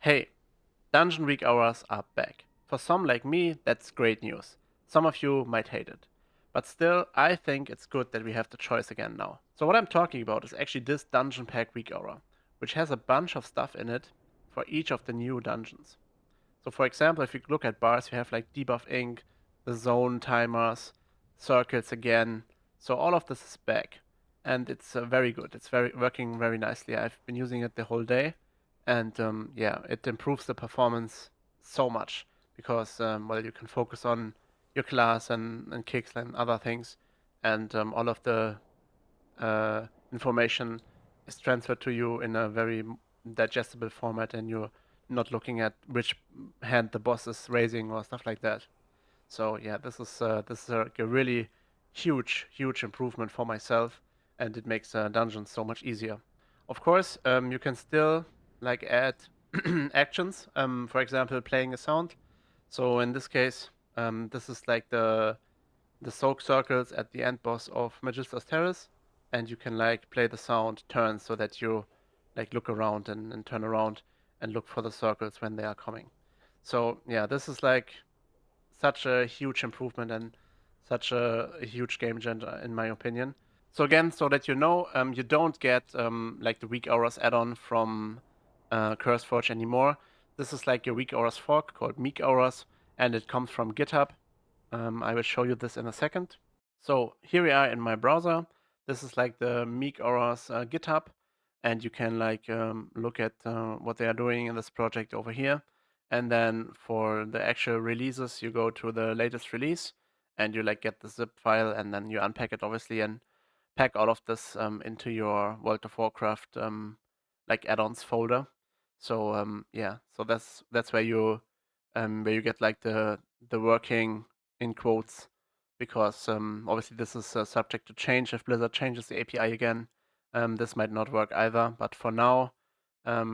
Hey, dungeon week hours are back. For some like me, that's great news. Some of you might hate it. But still, I think it's good that we have the choice again now. So what I'm talking about is actually this dungeon pack week hour, which has a bunch of stuff in it for each of the new dungeons. So for example, if you look at bars, you have like debuff ink, the zone timers, circles again. So all of this is back, and it's very good. It's very working very nicely. I've been using it the whole day, and yeah, it improves the performance so much because well, you can focus on your class and kicks and other things, and all of the information is transferred to you in a very digestible format, and you're not looking at which hand the boss is raising or stuff like that. So yeah, this is a really huge improvement for myself, and it makes dungeons so much easier. Of course, you can still like add actions. For example, playing a sound. So in this case, this is like the soak circles at the end boss of Magister's Terrace, and you can like play the sound turns so that you like look around and turn around and look for the circles when they are coming. So yeah, this is like such a huge improvement and such a huge game changer in my opinion. So again, so that you know, you don't get like the weak hours add-on from CurseForge anymore. This is like your weak hours fork called meek hours, and it comes from GitHub. I will show you this in a second. So here we are in my browser. This is like the Meek Auras GitHub, and you can like look at what they are doing in this project over here. And then for the actual releases, you go to the latest release, and you like get the zip file, and then you unpack it obviously, and pack all of this into your World of Warcraft like add-ons folder. So yeah, so that's where you get like the working in quotes, because obviously this is subject to change. If Blizzard changes the API again, this might not work either. But for now,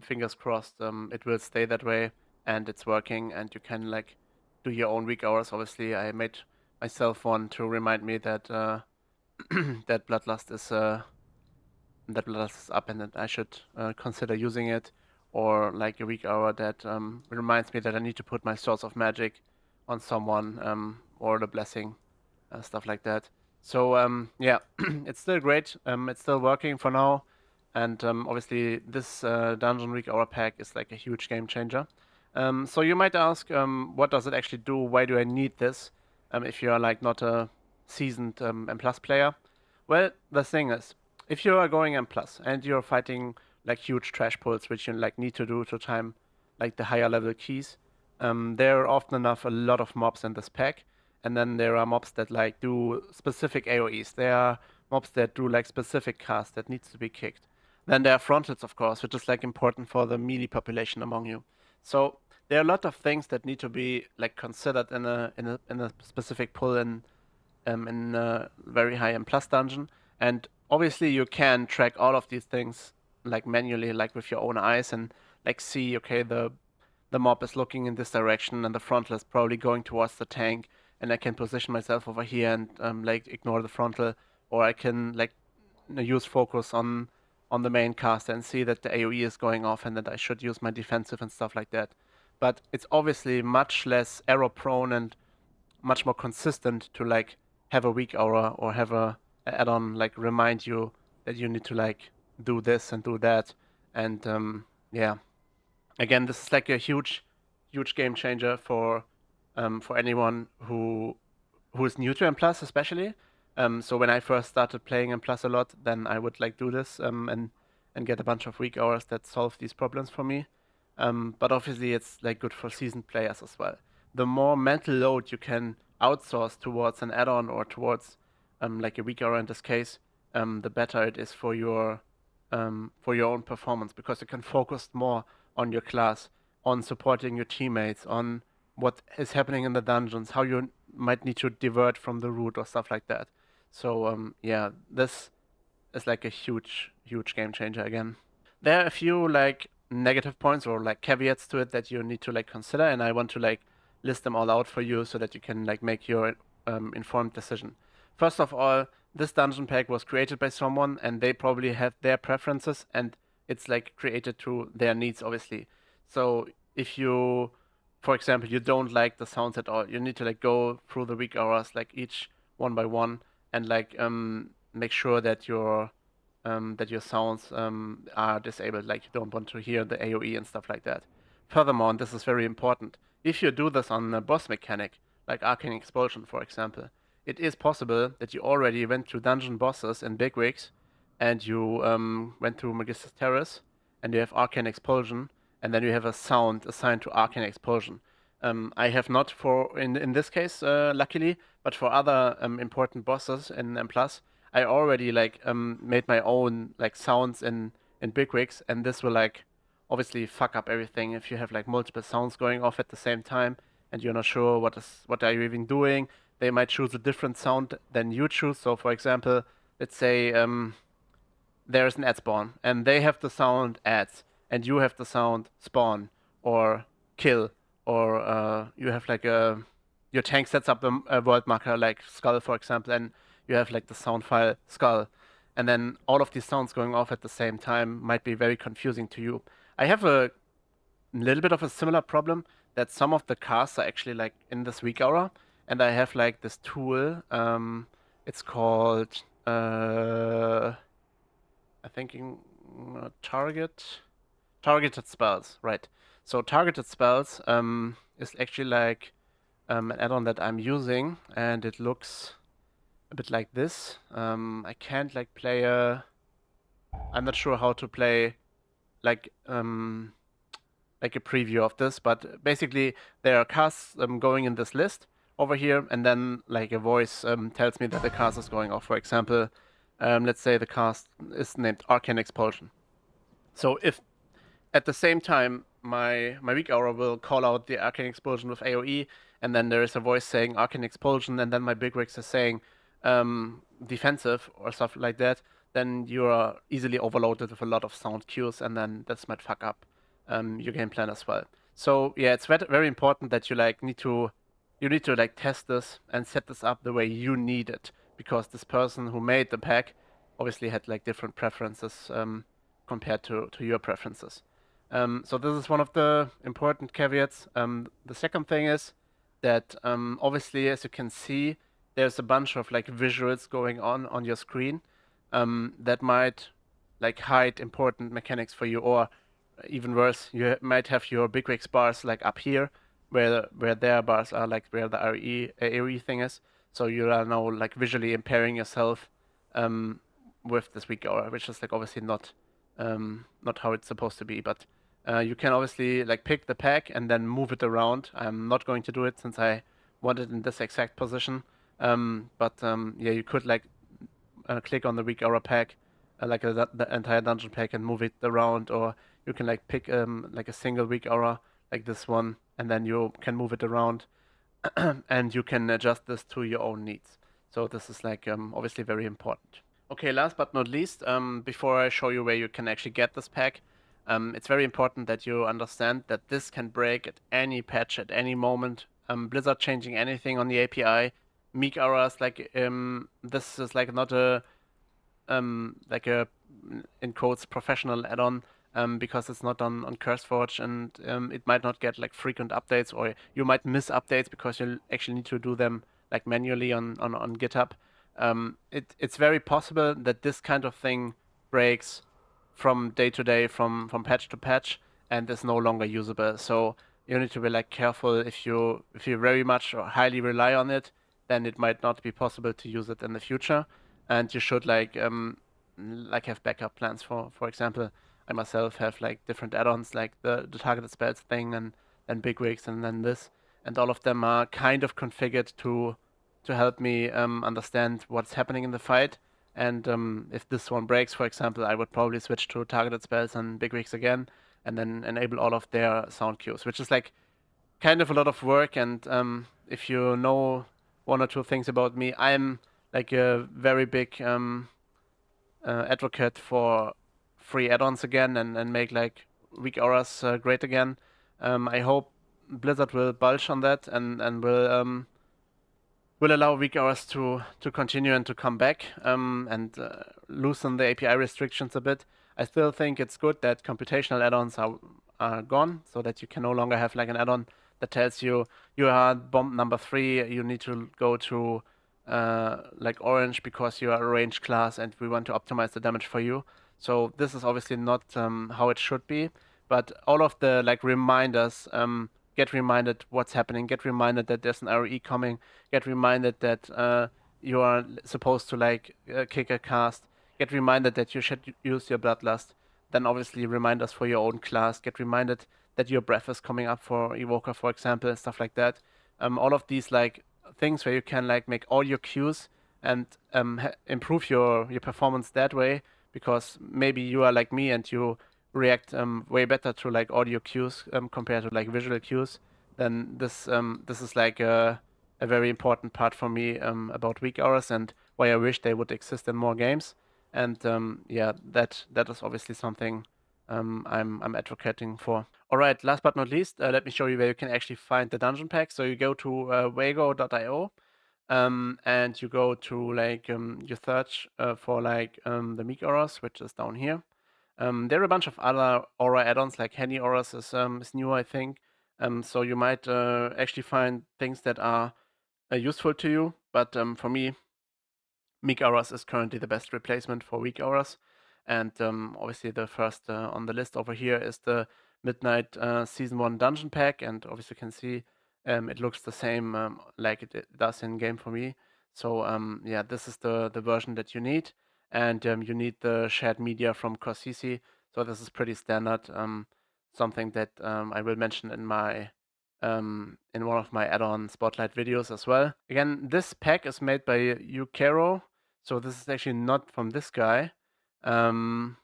fingers crossed, it will stay that way and it's working, and you can like do your own week hours. Obviously, I made myself one to remind me that that Bloodlust is up and that I should consider using it, or like a week hour that reminds me that I need to put my source of magic on someone, or the blessing, stuff like that. So yeah, it's still great. It's still working for now, and obviously this dungeon week hour pack is like a huge game changer. So you might ask, what does it actually do? Why do I need this? If you are like not a seasoned M plus player. Well, the thing is, if you are going M plus and you're fighting like huge trash pulls, which you like need to do to time like the higher level keys, there are often enough a lot of mobs in this pack, and then there are mobs that like do specific AoEs. There are mobs that do like specific casts that needs to be kicked. Then there are frontals, of course, which is like important for the melee population among you. So there are a lot of things that need to be like considered in a specific pull in a very high M plus dungeon. And obviously you can track all of these things like manually, like with your own eyes, and like see, okay, the mob is looking in this direction and the frontal is probably going towards the tank, and I can position myself over here and like ignore the frontal, or I can like use focus on the main caster and see that the AoE is going off and that I should use my defensive and stuff like that. But it's obviously much less error prone and much more consistent to like have a weak aura or have a add-on like remind you that you need to like do this and do that. And yeah, again, this is like a huge game changer for anyone who is new to M plus, especially. So when I first started playing M plus a lot, then I would like do this and get a bunch of weak hours that solve these problems for me. But obviously, it's like good for seasoned players as well. The more mental load you can outsource towards an add-on or towards like a weak hour in this case, the better it is for your own performance, because you can focus more on your class, on supporting your teammates, on what is happening in the dungeons, how you might need to divert from the route or stuff like that. So yeah, this is like a huge game changer again. There are a few like negative points or like caveats to it that you need to like consider, and I want to like list them all out for you so that you can like make your informed decision. First of all, this dungeon pack was created by someone, and they probably have their preferences, and it's like created to their needs, obviously. So if you, for example, you don't like the sounds at all, you need to like go through the weak hours like each one by one and like make sure that your sounds are disabled, like you don't want to hear the AoE and stuff like that. Furthermore, and this is very important, if you do this on a boss mechanic, like Arcane Expulsion, for example, it is possible that you already went through dungeon bosses in Bigwigs and you went through Magister's Terrace and you have Arcane Expulsion and then you have a sound assigned to Arcane Expulsion. I have not for in this case, luckily, but for other important bosses in M+, I already like made my own like sounds in Bigwigs, and this will like obviously fuck up everything if you have like multiple sounds going off at the same time and you're not sure what are you even doing. They might choose a different sound than you choose. So for example, let's say there's an ad spawn and they have the sound ads and you have the sound spawn or kill, or you have like your tank sets up a world marker like skull, for example, and you have like the sound file skull, and then all of these sounds going off at the same time might be very confusing to you. I have a little bit of a similar problem that some of the casts are actually like in this Weakaura, and I have like this tool. It's called I think targeted spells, right? So targeted spells is actually like an add-on that I'm using, and it looks a bit like this. I can't like play a. I'm not sure how to play like like a preview of this, but basically there are casts going in this list over here, and then like a voice tells me that the cast is going off. For example, let's say the cast is named Arcane Expulsion. So if at the same time my Weakaura will call out the Arcane Expulsion with AoE, and then there is a voice saying Arcane Expulsion, and then my Bigwigs is saying defensive or stuff like that, then you are easily overloaded with a lot of sound cues, and then this might fuck up your game plan as well. So yeah, it's very important that you like need to like test this and set this up the way you need it, because this person who made the pack obviously had like different preferences compared to your preferences. So this is one of the important caveats. The second thing is that obviously, as you can see, there's a bunch of like visuals going on your screen that might like hide important mechanics for you, or even worse, you might have your bigwigs bars like up here, where their bars are like where the AoE thing is. So you are now like visually impairing yourself with this weak aura, which is like obviously not how it's supposed to be. But you can obviously like pick the pack and then move it around. I'm not going to do it since I want it in this exact position. But yeah, you could like click on the weak aura pack, like the entire dungeon pack, and move it around, or you can like pick like a single weak aura like this one, and then you can move it around, and you can adjust this to your own needs. So this is like obviously very important. Okay, last but not least, before I show you where you can actually get this pack, it's very important that you understand that this can break at any patch at any moment. Blizzard changing anything on the API, meek errors, like this is like not a like a in quotes professional add-on, because it's not on CurseForge, and it might not get like frequent updates, or you might miss updates because you actually need to do them like manually on GitHub. It's very possible that this kind of thing breaks from day to day, from patch to patch, and is no longer usable. So you need to be like careful. If you very much or highly rely on it, then it might not be possible to use it in the future, and you should like have backup plans. For example, I myself have like different add-ons, like the targeted spells thing, and then bigwigs, and then this, and all of them are kind of configured to help me understand what's happening in the fight. And if this one breaks, for example, I would probably switch to targeted spells and bigwigs again, and then enable all of their sound cues, which is like kind of a lot of work. And if you know one or two things about me, I'm like a very big advocate for free add-ons again, and make like weak auras great again. I hope Blizzard will bulge on that, and will allow weak auras to continue and to come back, and loosen the API restrictions a bit. I still think it's good that computational add-ons are gone, so that you can no longer have like an add-on that tells you you are bomb number 3, you need to go to like orange because you are a range class and we want to optimize the damage for you. So this is obviously not how it should be, but all of the like reminders, get reminded what's happening, get reminded that there's an RE coming, get reminded that you are supposed to like kick a cast, get reminded that you should use your bloodlust, then obviously reminders for your own class, get reminded that your breath is coming up for Evoker, for example, and stuff like that. All of these like things where you can like make all your cues and improve your performance that way, because maybe you are like me and you react way better to like audio cues compared to like visual cues. Then this is like a very important part for me about weak hours and why I wish they would exist in more games. And yeah, that is obviously something I'm advocating for. All right, last but not least, let me show you where you can actually find the dungeon pack. So you go to wago.io and you go to like you search for like the meek auras, which is down here. There are a bunch of other aura add-ons, like Henny auras is new, I think. So you might actually find things that are useful to you. But for me, meek auras is currently the best replacement for weak auras. And obviously the first on the list over here is the Midnight Season 1 Dungeon Pack. And obviously you can see it looks the same like it does in game for me. So yeah, this is the version that you need. And you need the shared media from Corsisi. So this is pretty standard. Something that I will mention in my in one of my add-on spotlight videos as well. Again, this pack is made by Weakaura, so this is actually not from this guy. I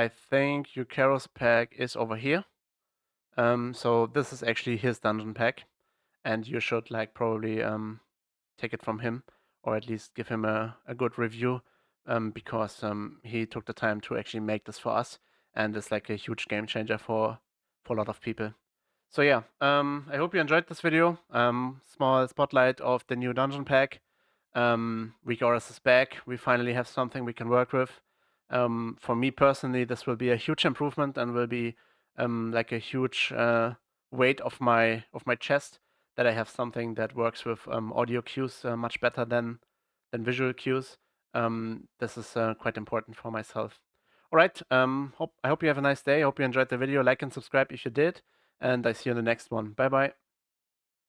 think Weakaura's pack is over here. So this is actually his dungeon pack, and you should like probably take it from him, or at least give him a good review, because he took the time to actually make this for us, and it's like a huge game changer for a lot of people. So yeah, I hope you enjoyed this video. Small spotlight of the new dungeon pack. Weakaura is back. We finally have something we can work with. For me personally, this will be a huge improvement and will be like a huge weight of my chest, that I have something that works with audio cues much better than visual cues. This is quite important for myself. All right. I hope you have a nice day. I hope you enjoyed the video. Like and subscribe if you did. And I see you in the next one. Bye bye.